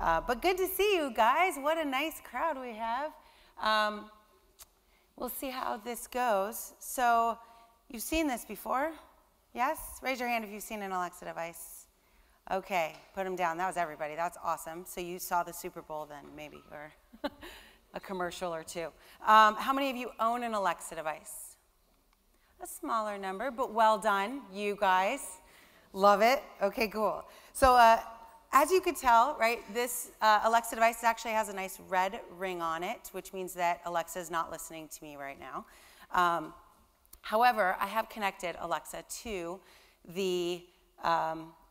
But good to see you guys. What a nice crowd we have. We'll see how this goes. So you've seen this before? Yes? Raise your hand if you've seen an Alexa device. Okay, put them down. That was everybody. That's awesome. So you saw the Super Bowl then, maybe, or a commercial or two. How many of you own an Alexa device? A smaller number, but well done, you guys. Love it. Okay, cool. So as you could tell, right, this Alexa device actually has a nice red ring on it, which means that Alexa is not listening to me right now. However, I have connected Alexa to the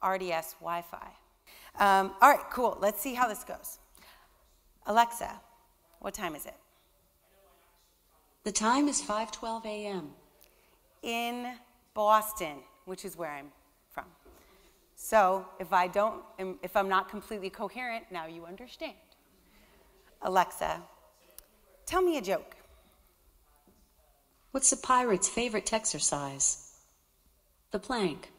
RDS Wi-Fi. All right, cool. Let's see how this goes. Alexa, what time is it? The time is 5:12 a.m. In Boston, which is where I'm from. So if I'm not completely coherent, now you understand. Alexa, tell me a joke. What's a pirate's favorite exercise? The plank.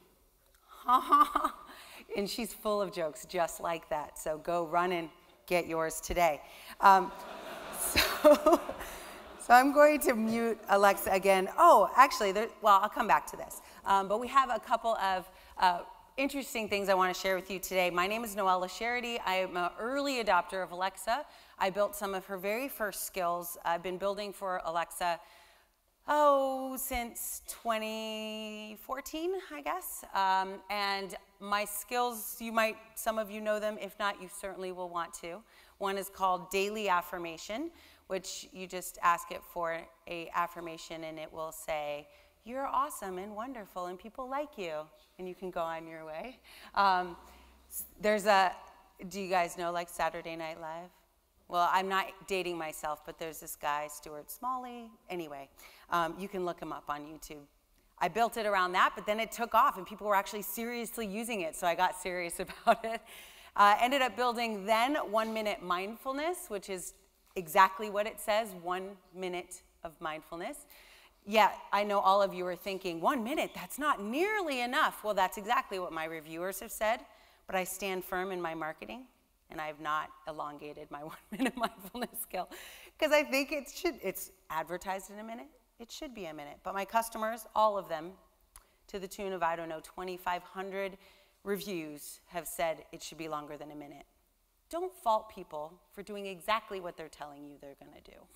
And she's full of jokes just like that. So go run and get yours today. So I'm going to mute Alexa again. Oh, actually, well, I'll come back to this. But we have a couple of interesting things I want to share with you today. My name is Noelle. I am an early adopter of Alexa. I built some of her very first skills. I've been building for Alexa since 2014, I guess. And my skills, some of you know them. If not, you certainly will want to. One is called daily affirmation, which you just ask it for an affirmation and it will say, "You're awesome and wonderful and people like you," and you can go on your way. Do you guys know like Saturday Night Live? Well, I'm not dating myself, but there's this guy, Stuart Smalley. Anyway, you can look him up on YouTube. I built it around that, but then it took off and people were actually seriously using it, so I got serious about it. Ended up building then 1 minute mindfulness, which is exactly what it says, 1 minute of mindfulness. Yeah, I know all of you are thinking, 1 minute, that's not nearly enough. Well, that's exactly what my reviewers have said, but I stand firm in my marketing, and I have not elongated my 1 minute mindfulness skill, because I think it's advertised in a minute. It should be a minute, but my customers, all of them, to the tune of, 2,500 reviews have said it should be longer than a minute. Don't fault people for doing exactly what they're telling you they're going to do.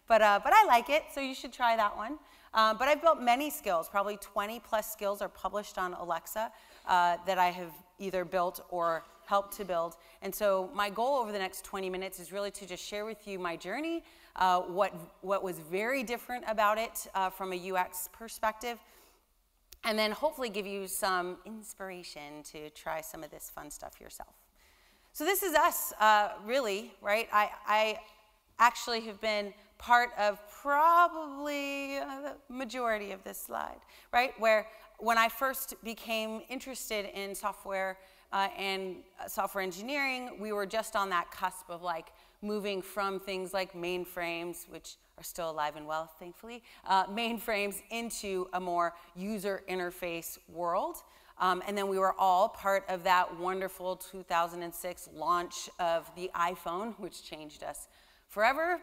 But I like it, so you should try that one. But I've built many skills, probably 20 plus skills are published on Alexa that I have either built or helped to build. And so my goal over the next 20 minutes is really to just share with you my journey, what was very different about it from a UX perspective, and then hopefully give you some inspiration to try some of this fun stuff yourself. So this is us, really, right? I actually have been part of probably the majority of this slide, right? Where when I first became interested in software and software engineering, we were just on that cusp of like moving from things like mainframes, which are still alive and well, thankfully, mainframes into a more user interface world. And then we were all part of that wonderful 2006 launch of the iPhone, which changed us forever.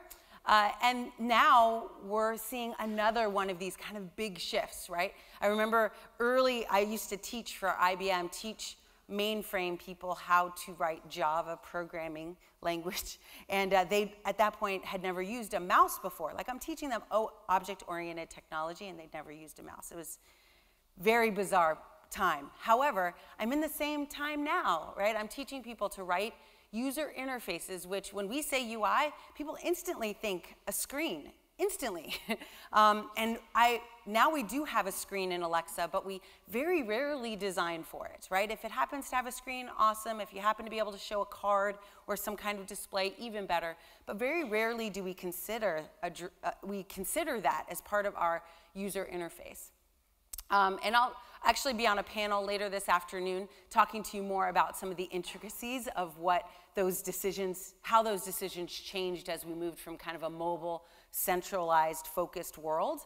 And now we're seeing another one of these kind of big shifts, right? I remember I used to teach for IBM, teach mainframe people how to write Java programming language. And they, at that point, had never used a mouse before. Like I'm teaching them, object-oriented technology, and they'd never used a mouse. It was very bizarre time. However, I'm in the same time now, right? I'm teaching people to write user interfaces, which when we say UI, people instantly think a screen, instantly. And now we do have a screen in Alexa, but we very rarely design for it, right? If it happens to have a screen, awesome. If you happen to be able to show a card or some kind of display, even better. But very rarely do we consider that as part of our user interface. And I'll actually be on a panel later this afternoon talking to you more about some of the intricacies of what those decisions, how those decisions changed as we moved from kind of a mobile, centralized, focused world,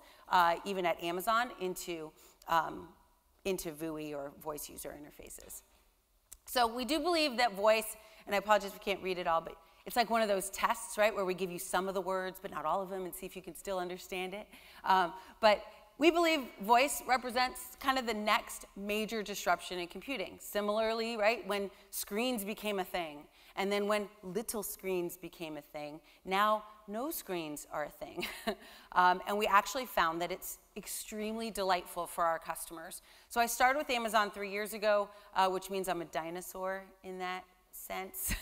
even at Amazon, into VUI or voice user interfaces. So we do believe that voice And I apologize if you can't read it all, but it's like one of those tests, right, where we give you some of the words, but not all of them, and see if you can still understand it. But we believe voice represents kind of the next major disruption in computing. Similarly, right, when screens became a thing, and then when little screens became a thing, now no screens are a thing. And we actually found that it's extremely delightful for our customers. So I started with Amazon 3 years ago, which means I'm a dinosaur in that sense.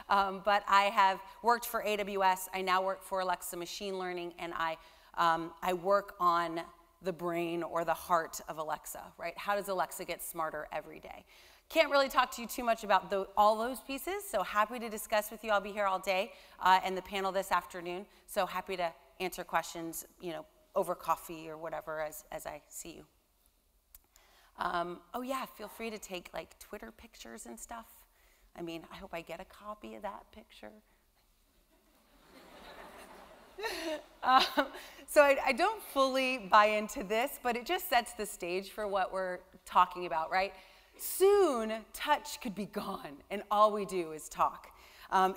But I have worked for AWS. I now work for Alexa Machine Learning, and I work on the brain or the heart of Alexa, right? How does Alexa get smarter every day? Can't really talk to you too much about all those pieces, so happy to discuss with you. I'll be here all day and the panel this afternoon, so happy to answer questions, over coffee or whatever as I see you. Oh yeah, feel free to take like Twitter pictures and stuff. I mean, I hope I get a copy of that picture. So I don't fully buy into this, but it just sets the stage for what we're talking about, right? Soon, touch could be gone, and all we do is talk.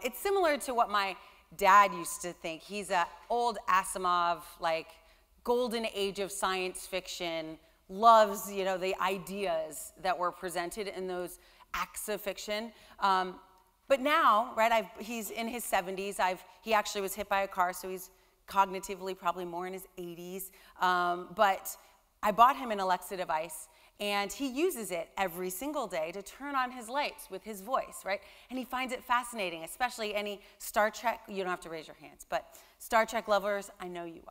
It's similar to what my dad used to think. He's an old Asimov, like, golden age of science fiction, loves, the ideas that were presented in those acts of fiction. But now, right, he's in his 70s. He actually was hit by a car, so he's cognitively probably more in his 80s. But I bought him an Alexa device, and he uses it every single day to turn on his lights with his voice, right? And he finds it fascinating, especially any Star Trek, you don't have to raise your hands, but Star Trek lovers, I know you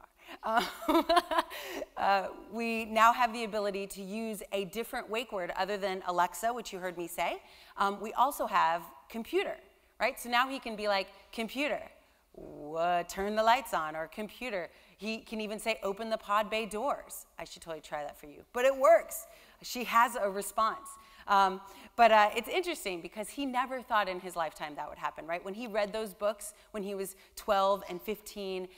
are. We now have the ability to use a different wake word other than Alexa, which you heard me say. We also have computer, right? So now he can be like, computer, turn the lights on, or computer. He can even say, open the pod bay doors. I should totally try that for you. But it works. She has a response. But it's interesting because he never thought in his lifetime that would happen, right? When he read those books when he was 12 and 15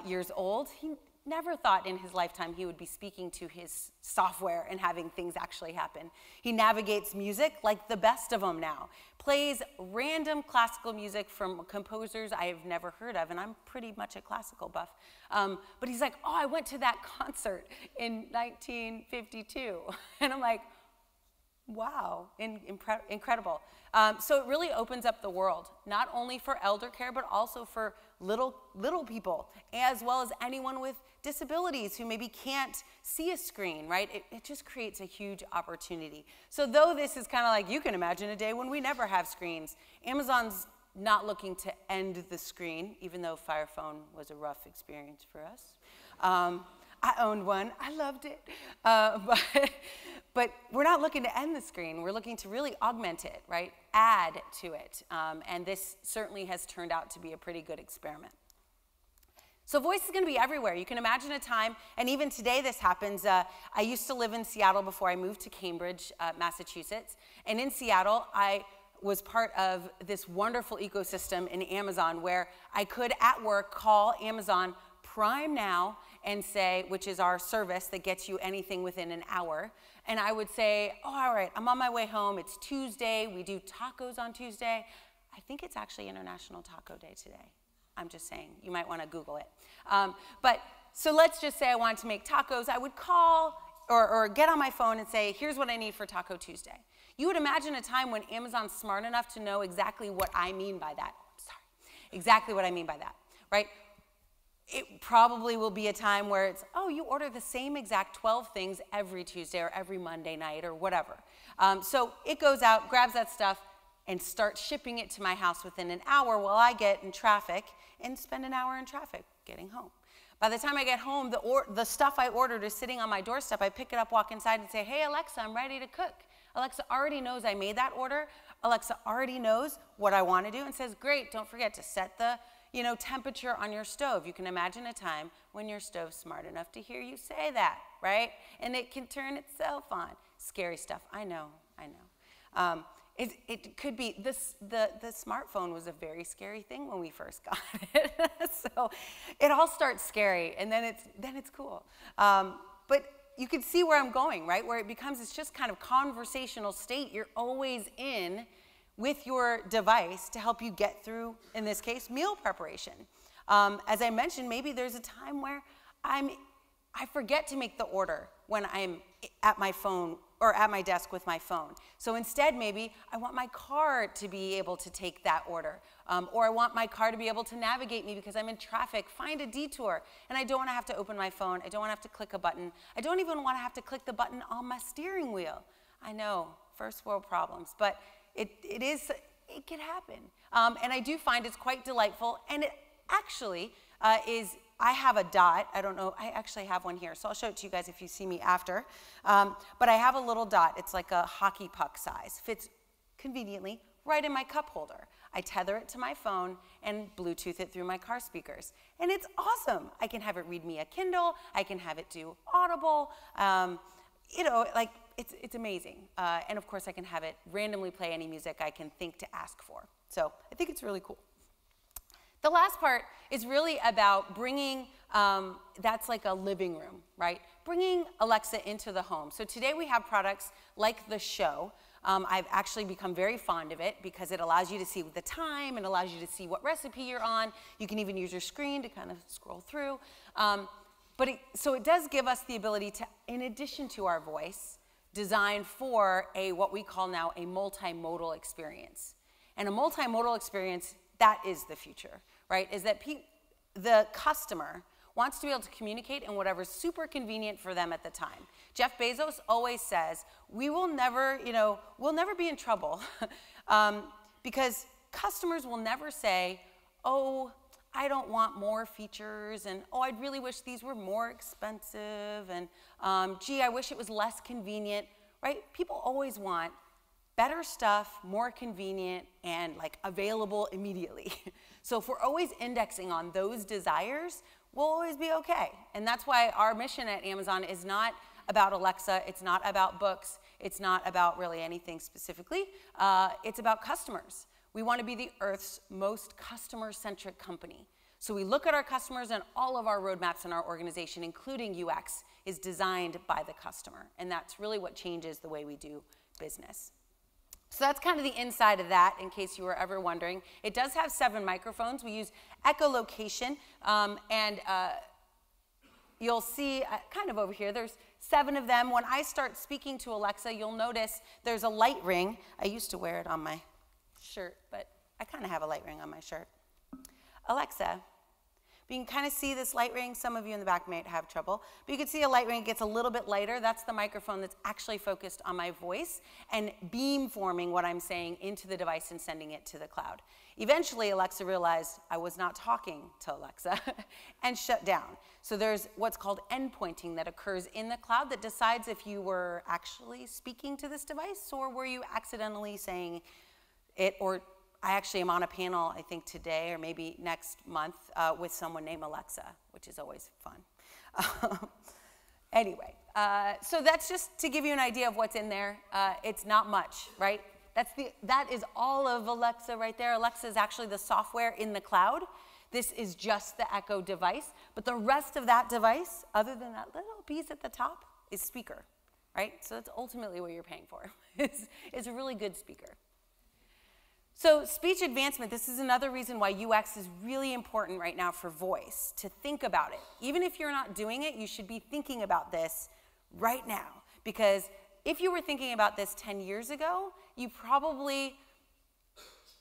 years old, he never thought in his lifetime he would be speaking to his software and having things actually happen. He navigates music like the best of them now, plays random classical music from composers I have never heard of, and I'm pretty much a classical buff. But he's like, oh, I went to that concert in 1952. And I'm like, wow, incredible. So it really opens up the world, not only for elder care, but also for little people, as well as anyone with disabilities who maybe can't see a screen, right? It just creates a huge opportunity. So though this is kind of like, you can imagine a day when we never have screens, Amazon's not looking to end the screen, even though Fire Phone was a rough experience for us. I owned one, I loved it. But we're not looking to end the screen. We're looking to really augment it, right? Add to it. And this certainly has turned out to be a pretty good experiment. So voice is going to be everywhere. You can imagine a time, and even today this happens. I used to live in Seattle before I moved to Cambridge, Massachusetts. And in Seattle, I was part of this wonderful ecosystem in Amazon where I could, at work, call Amazon Prime Now and say, which is our service that gets you anything within an hour. And I would say, oh, all right, I'm on my way home. It's Tuesday. We do tacos on Tuesday. I think it's actually International Taco Day today. I'm just saying. You might want to Google it. But so let's just say I wanted to make tacos. I would call or get on my phone and say, here's what I need for Taco Tuesday. You would imagine a time when Amazon's smart enough to know exactly what I mean by that. Sorry. Exactly what I mean by that, right? It probably will be a time where it's, oh, you order the same exact 12 things every Tuesday or every Monday night or whatever. So it goes out, grabs that stuff, and starts shipping it to my house within an hour while I get in traffic and spend an hour in traffic getting home. By the time I get home, the stuff I ordered is sitting on my doorstep. I pick it up, walk inside, and say, hey, Alexa, I'm ready to cook. Alexa already knows I made that order. Alexa already knows what I want to do and says, great, don't forget to set the temperature on your stove. You can imagine a time when your stove's smart enough to hear you say that, right? And it can turn itself on. Scary stuff, I know. It could be, the smartphone was a very scary thing when we first got it. So it all starts scary, and then it's cool. But you can see where I'm going, right? Where it becomes, it's just kind of conversational state you're always in with your device to help you get through, in this case, meal preparation. As I mentioned, maybe there's a time where I forget to make the order when I'm at my phone or at my desk with my phone. So instead, maybe I want my car to be able to take that order. Or I want my car to be able to navigate me because I'm in traffic, find a detour, and I don't want to have to open my phone. I don't want to have to click a button. I don't even want to have to click the button on my steering wheel. I know, first world problems, but it can happen. And I do find it's quite delightful, and it actually I have a dot. I don't know, I actually have one here, so I'll show it to you guys if you see me after. But I have a little dot. It's like a hockey puck size. Fits conveniently right in my cup holder. I tether it to my phone and Bluetooth it through my car speakers. And it's awesome. I can have it read me a Kindle. I can have it do Audible. You know, like, it's amazing. And of course, I can have it randomly play any music I can think to ask for. So I think it's really cool. The last part is really about bringing, that's like a living room, right? Bringing Alexa into the home. So today we have products like the Show. I've actually become very fond of it because it allows you to see the time and allows you to see what recipe you're on. You can even use your screen to kind of scroll through. So it does give us the ability to, in addition to our voice, design for what we call now a multimodal experience. And a multimodal experience, that is the future, right? Is that the customer wants to be able to communicate in whatever's super convenient for them at the time. Jeff Bezos always says, we will never, we'll never be in trouble because customers will never say, oh, I don't want more features, and oh, I'd really wish these were more expensive, and gee, I wish it was less convenient, right? People always want better stuff, more convenient, and like available immediately. So if we're always indexing on those desires, we'll always be okay. And that's why our mission at Amazon is not about Alexa, it's not about books, it's not about really anything specifically, it's about customers. We want to be the Earth's most customer-centric company. So we look at our customers, and all of our roadmaps in our organization, including UX, is designed by the customer. And that's really what changes the way we do business. So that's kind of the inside of that, in case you were ever wondering. It does have 7 microphones. We use echolocation, and you'll see kind of over here, there's 7 of them. When I start speaking to Alexa, you'll notice there's a light ring. I used to wear it on my shirt, but I kind of have a light ring on my shirt. Alexa, you can kind of see this light ring. Some of you in the back might have trouble, but you can see a light ring. It gets a little bit lighter. That's the microphone that's actually focused on my voice and beam forming what I'm saying into the device and sending it to the cloud. Eventually, Alexa realized I was not talking to Alexa and shut down. So there's what's called endpointing that occurs in the cloud that decides if you were actually speaking to this device or were you accidentally saying it, or I actually am on a panel, I think today or maybe next month with someone named Alexa, which is always fun. Anyway, so that's just to give you an idea of what's in there. It's not much, right? That is all of Alexa right there. Alexa is actually the software in the cloud. This is just the Echo device. But the rest of that device, other than that little piece at the top, is speaker, right? So that's ultimately what you're paying for. It's a really good speaker. So speech advancement, this is another reason why UX is really important right now for voice, to think about it. Even if you're not doing it, you should be thinking about this right now. Because if you were thinking about this 10 years ago, you probably,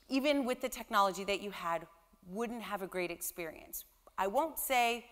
even with the technology that you had, wouldn't have a great experience. I won't say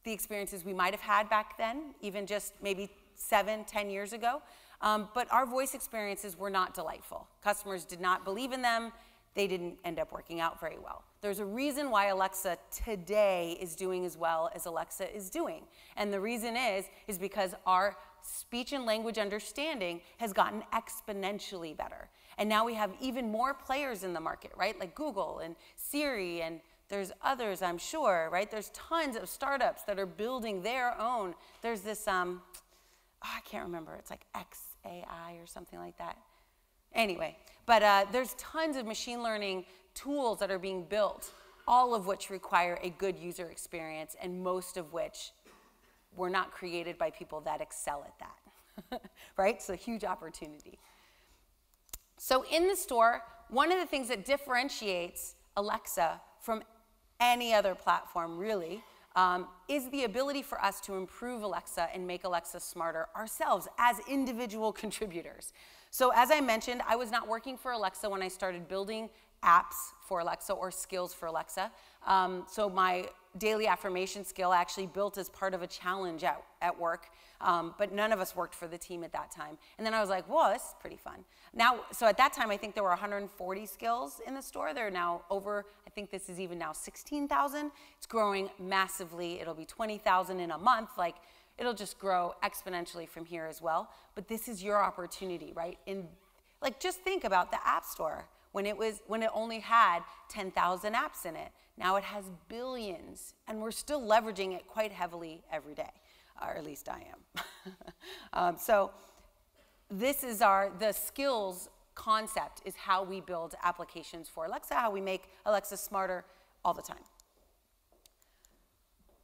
the experiences we might have had back then, even just maybe 7, 10 years ago. But our voice experiences were not delightful. Customers did not believe in them. They didn't end up working out very well. There's a reason why Alexa today is doing as well as Alexa is doing. And the reason is because our speech and language understanding has gotten exponentially better. And now we have even more players in the market, right? Like Google and Siri, and there's others, I'm sure, right? There's tons of startups that are building their own. There's this, I can't remember, it's like XAI or something like that. Anyway, but there's tons of machine learning tools that are being built, all of which require a good user experience, and most of which were not created by people that excel at that, right? So huge opportunity. So in the store, one of the things that differentiates Alexa from any other platform, really, is the ability for us to improve Alexa and make Alexa smarter ourselves as individual contributors. So as I mentioned, I was not working for Alexa when I started building apps for Alexa or skills for Alexa. So my daily affirmation skill I actually built as part of a challenge at work, but none of us worked for the team at that time. And then I was like, whoa, this is pretty fun. Now, so at that time, I think there were 140 skills in the store. There are now over, I think this is even now 16,000. It's growing massively. It'll be 20,000 in a month. Like, it'll just grow exponentially from here as well. But this is your opportunity, right? Like, just think about the App Store when it only had 10,000 apps in it. Now it has billions, and we're still leveraging it quite heavily every day, or at least I am. So this is the skills concept is how we build applications for Alexa, how we make Alexa smarter all the time.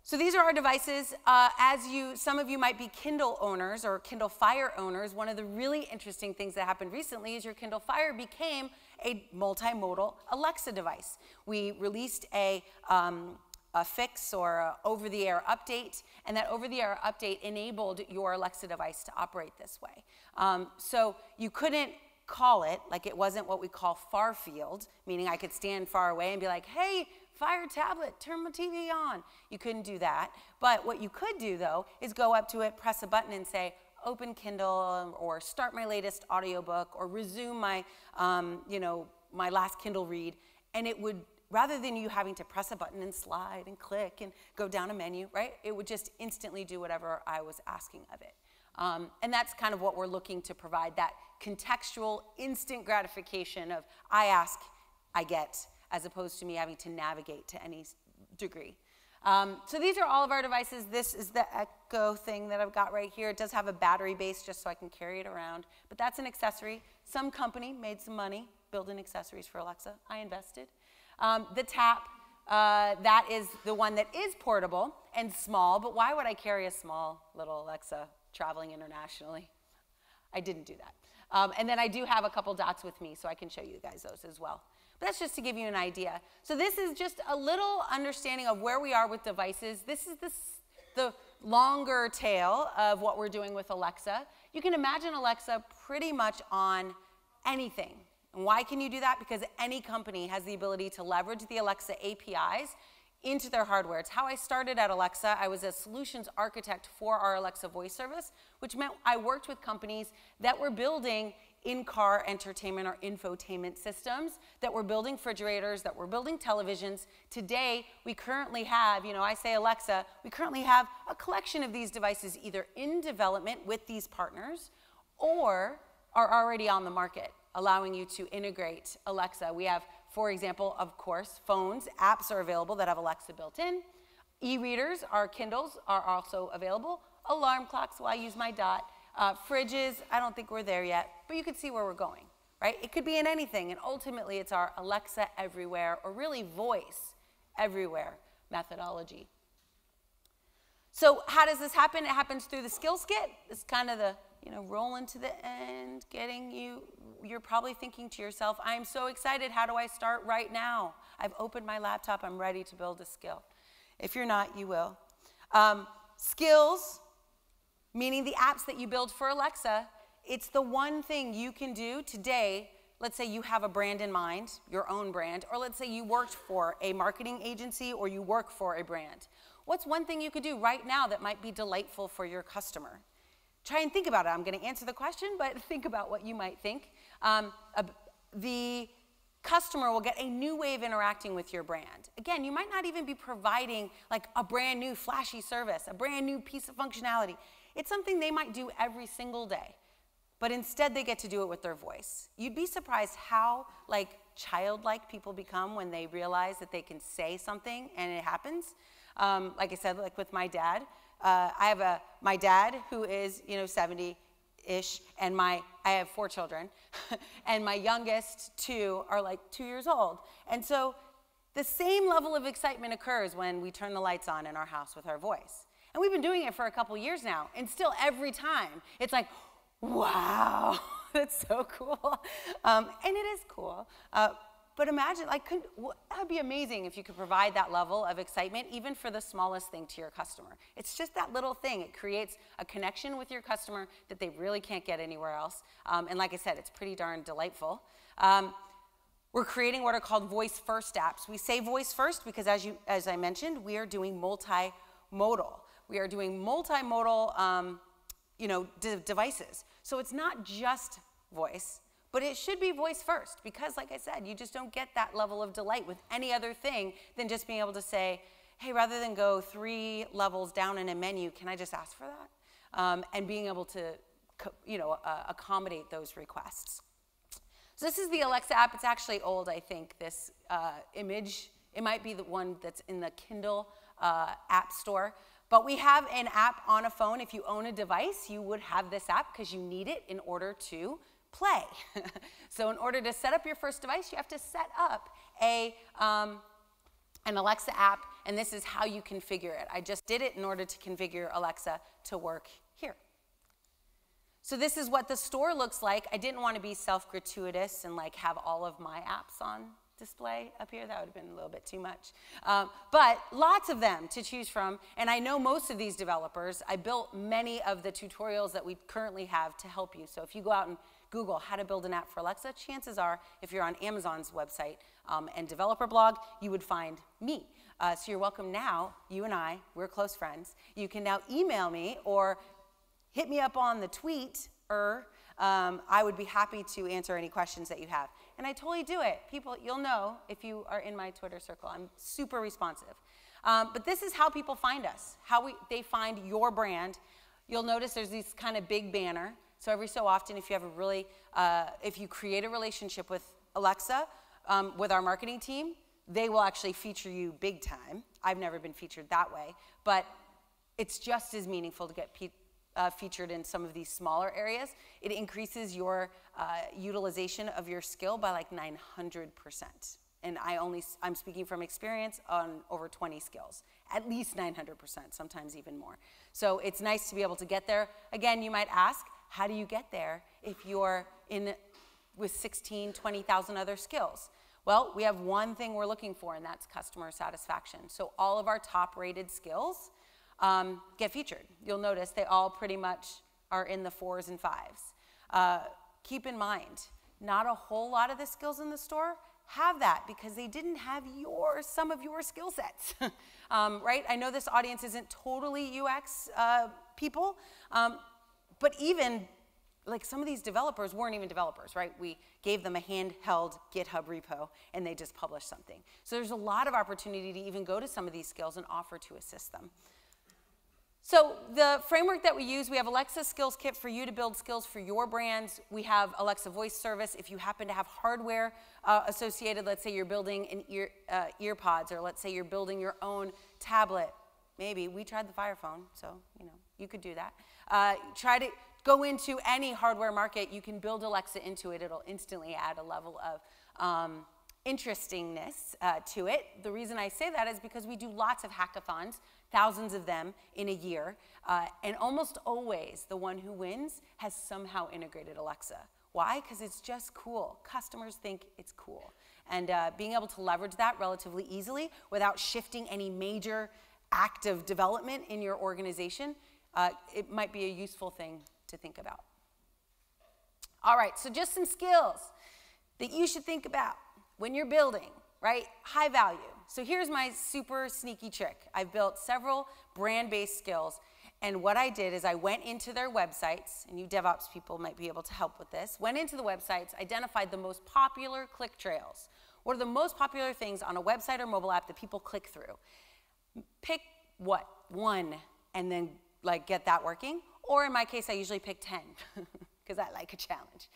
So these are our devices. Some of you might be Kindle owners or Kindle Fire owners. One of the really interesting things that happened recently is your Kindle Fire became a multimodal Alexa device. We released a fix or a over-the-air update, and that over-the-air update enabled your Alexa device to operate this way. So you couldn't call it, like it wasn't what we call far field, meaning I could stand far away and be like, hey, Fire tablet, turn my TV on. You couldn't do that. But what you could do, though, is go up to it, press a button, and say, open Kindle, or start my latest audiobook, or resume my, my last Kindle read. And it would, rather than you having to press a button and slide and click and go down a menu, right? It would just instantly do whatever I was asking of it. And that's kind of what we're looking to provide, that contextual, instant gratification of I ask, I get, as opposed to me having to navigate to any degree. So these are all of our devices. This is the Echo thing that I've got right here. It does have a battery base just so I can carry it around, but that's an accessory. Some company made some money building accessories for Alexa. I invested. The Tap, that is the one that is portable and small, but why would I carry a small little Alexa traveling internationally? I didn't do that. And then I do have a couple dots with me, so I can show you guys those as well. But that's just to give you an idea. So this is just a little understanding of where we are with devices. This is the longer tail of what we're doing with Alexa. You can imagine Alexa pretty much on anything. And why can you do that? Because any company has the ability to leverage the Alexa APIs into their hardware. It's how I started at Alexa. I was a solutions architect for our Alexa voice service, which meant I worked with companies that were building in-car entertainment or infotainment systems, that were building refrigerators, that were building televisions. Today, we currently have, I say Alexa, we currently have a collection of these devices either in development with these partners or are already on the market, allowing you to integrate Alexa. We have, for example, of course, phones, apps are available that have Alexa built in. E-readers, our Kindles, are also available. Alarm clocks, well, I use my dot. Fridges, I don't think we're there yet, but you can see where we're going, right? It could be in anything, and ultimately it's our Alexa everywhere, or really voice everywhere methodology. So how does this happen? It happens through the skills kit. It's kind of the, rolling to the end, getting you're probably thinking to yourself, I'm so excited, how do I start right now? I've opened my laptop, I'm ready to build a skill. If you're not, you will. Skills, meaning the apps that you build for Alexa, it's the one thing you can do today. Let's say you have a brand in mind, your own brand, or let's say you worked for a marketing agency or you work for a brand. What's one thing you could do right now that might be delightful for your customer? Try and think about it. I'm going to answer the question, but think about what you might think. The customer will get a new way of interacting with your brand. Again, you might not even be providing like a brand new flashy service, a brand new piece of functionality. It's something they might do every single day, but instead they get to do it with their voice. You'd be surprised how childlike people become when they realize that they can say something and it happens. Like I said, like with my dad, I have my dad who is 70-ish, and I have 4 children, and my youngest 2 are 2 years old, and so the same level of excitement occurs when we turn the lights on in our house with our voice. And we've been doing it for a couple years now, and still every time, it's like, wow, that's so cool. And it is cool. But imagine, like, that would be amazing if you could provide that level of excitement, even for the smallest thing to your customer. It's just that little thing. It creates a connection with your customer that they really can't get anywhere else. And like I said, it's pretty darn delightful. We're creating what are called voice-first apps. We say voice-first because, as I mentioned, we are doing multimodal. We are doing multimodal devices. So it's not just voice, but it should be voice first because, like I said, you just don't get that level of delight with any other thing than just being able to say, hey, rather than go 3 levels down in a menu, can I just ask for that? And being able to accommodate those requests. So this is the Alexa app. It's actually old, I think, this image. It might be the one that's in the Kindle app store. But we have an app on a phone. If you own a device, you would have this app because you need it in order to play. So in order to set up your first device, you have to set up an Alexa app, and this is how you configure it. I just did it in order to configure Alexa to work here. So this is what the store looks like. I didn't want to be self-gratuitous and like have all of my apps on display up here. That would have been a little bit too much. But lots of them to choose from, and I know most of these developers. I built many of the tutorials that we currently have to help you. So if you go out and Google how to build an app for Alexa, chances are, if you're on Amazon's website and developer blog, you would find me. So you're welcome now. You and I, we're close friends. You can now email me or hit me up on the tweet. I would be happy to answer any questions that you have. And I totally do it. People, you'll know if you are in my Twitter circle. I'm super responsive. But this is how people find us, how they find your brand. You'll notice there's this kind of big banner. So every so often, if you have if you create a relationship with Alexa, with our marketing team, they will actually feature you big time. I've never been featured that way, but it's just as meaningful to get featured in some of these smaller areas. It increases your utilization of your skill by like 900%. And I'm speaking from experience on over 20 skills, at least 900%, sometimes even more. So it's nice to be able to get there. Again, you might ask, how do you get there if you're with 16, 20,000 other skills? Well, we have one thing we're looking for, and that's customer satisfaction. So all of our top-rated skills get featured. You'll notice they all pretty much are in the 4s and 5s. Keep in mind, not a whole lot of the skills in the store have that because they didn't have some of your skill sets, right? I know this audience isn't totally UX people, but even like some of these developers weren't even developers, right? We gave them a handheld GitHub repo and they just published something. So there's a lot of opportunity to even go to some of these skills and offer to assist them. So the framework that we use, we have Alexa Skills Kit for you to build skills for your brands. We have Alexa Voice Service if you happen to have hardware associated. Let's say you're building an earpods, or let's say you're building your own tablet. Maybe. We tried the Fire Phone, so you could do that. Try to go into any hardware market. You can build Alexa into it. It'll instantly add a level of interestingness to it. The reason I say that is because we do lots of hackathons, thousands of them in a year, and almost always the one who wins has somehow integrated Alexa. Why? Because it's just cool. Customers think it's cool. And being able to leverage that relatively easily without shifting any major active development in your organization, it might be a useful thing to think about. All right, so just some skills that you should think about when you're building, right? High value. So here's my super sneaky trick. I've built several brand-based skills, and what I did is I went into their websites, and you DevOps people might be able to help with this, went into the websites, identified the most popular click trails. What are the most popular things on a website or mobile app that people click through? Pick one, and then like get that working. Or in my case, I usually pick 10, because I like a challenge,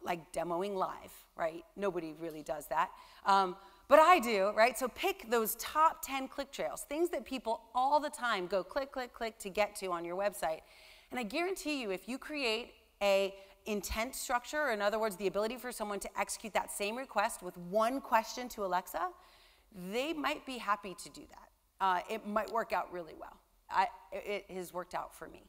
like demoing live, right? Nobody really does that. But I do, right? So pick those top 10 click trails, things that people all the time go click, click, click to get to on your website. And I guarantee you, if you create a intent structure, or in other words, the ability for someone to execute that same request with one question to Alexa, they might be happy to do that. It might work out really well. It has worked out for me.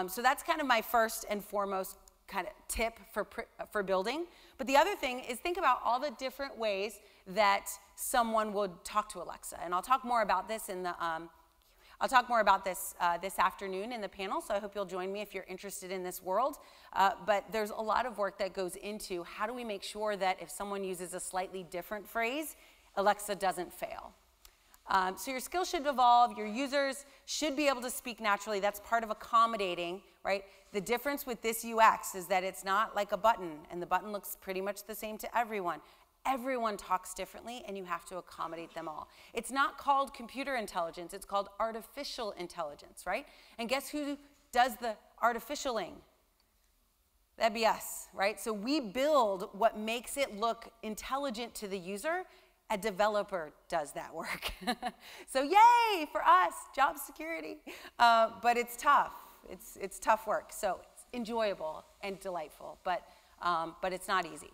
So that's kind of my first and foremost kind of tip for building. But the other thing is think about all the different ways that someone would talk to Alexa. And I'll talk more about this in the this afternoon in the panel, so I hope you'll join me if you're interested in this world. But there's a lot of work that goes into how do we make sure that if someone uses a slightly different phrase, Alexa doesn't fail. So your skills should evolve, your users should be able to speak naturally. That's part of accommodating, right? The difference with this UX is that it's not like a button, and the button looks pretty much the same to everyone. Everyone talks differently, and you have to accommodate them all. It's not called computer intelligence, it's called artificial intelligence, right? And guess who does the artificialing? That'd be us, right? So we build what makes it look intelligent to the user. A developer does that work. So yay for us, job security. But it's tough. It's tough work. So it's enjoyable and delightful, but it's not easy.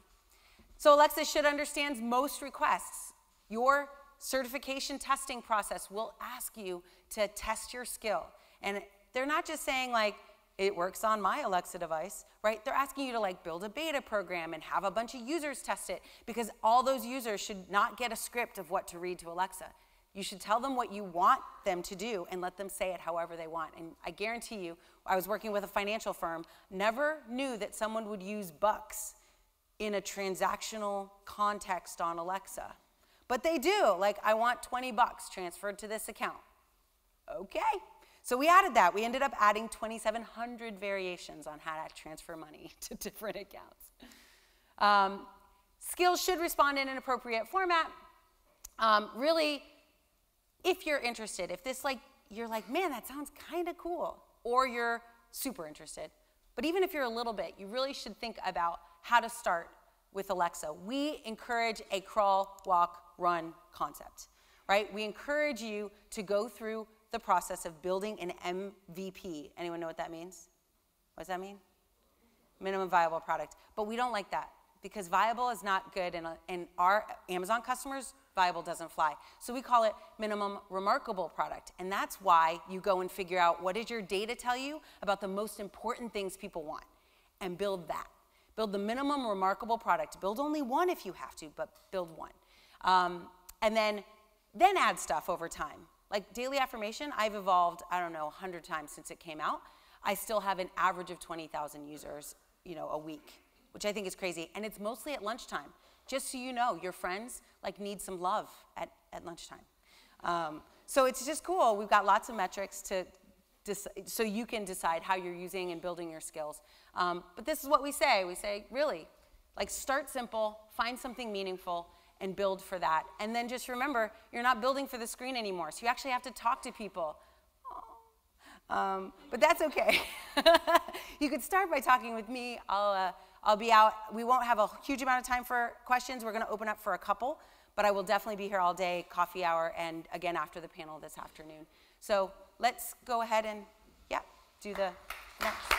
So Alexa should understand most requests. Your certification testing process will ask you to test your skill. And they're not just saying like, it works on my Alexa device, right? They're asking you to like build a beta program and have a bunch of users test it, because all those users should not get a script of what to read to Alexa. You should tell them what you want them to do and let them say it however they want. And I guarantee you, I was working with a financial firm, never knew that someone would use bucks in a transactional context on Alexa. But they do, like I want 20 bucks transferred to this account. Okay. So we added that. We ended up adding 2,700 variations on how to transfer money to different accounts. Skills should respond in an appropriate format. Really, if you're interested, if this you're like, man, that sounds kind of cool, or you're super interested. But even if you're a little bit, you really should think about how to start with Alexa. We encourage a crawl, walk, run concept, right? We encourage you to go through the process of building an MVP. Anyone know what that means? What does that mean? Minimum viable product. But we don't like that, because viable is not good, and our Amazon customers, viable doesn't fly. So we call it minimum remarkable product. And that's why you go and figure out what does your data tell you about the most important things people want, and build that. Build the minimum remarkable product. Build only one if you have to, but build one. And then add stuff over time. Like daily affirmation, I've evolved, I don't know, 100 times since it came out. I still have an average of 20,000 users, a week, which I think is crazy. And it's mostly at lunchtime. Just so you know, your friends need some love at lunchtime. So it's just cool. We've got lots of metrics so you can decide how you're using and building your skills. But this is what we say. We say, really, start simple, find something meaningful, and build for that. And then just remember, you're not building for the screen anymore, so you actually have to talk to people. But that's okay. You could start by talking with me. I'll be out. We won't have a huge amount of time for questions. We're going to open up for a couple, but I will definitely be here all day, coffee hour, and again after the panel this afternoon. So let's go ahead and, do the next.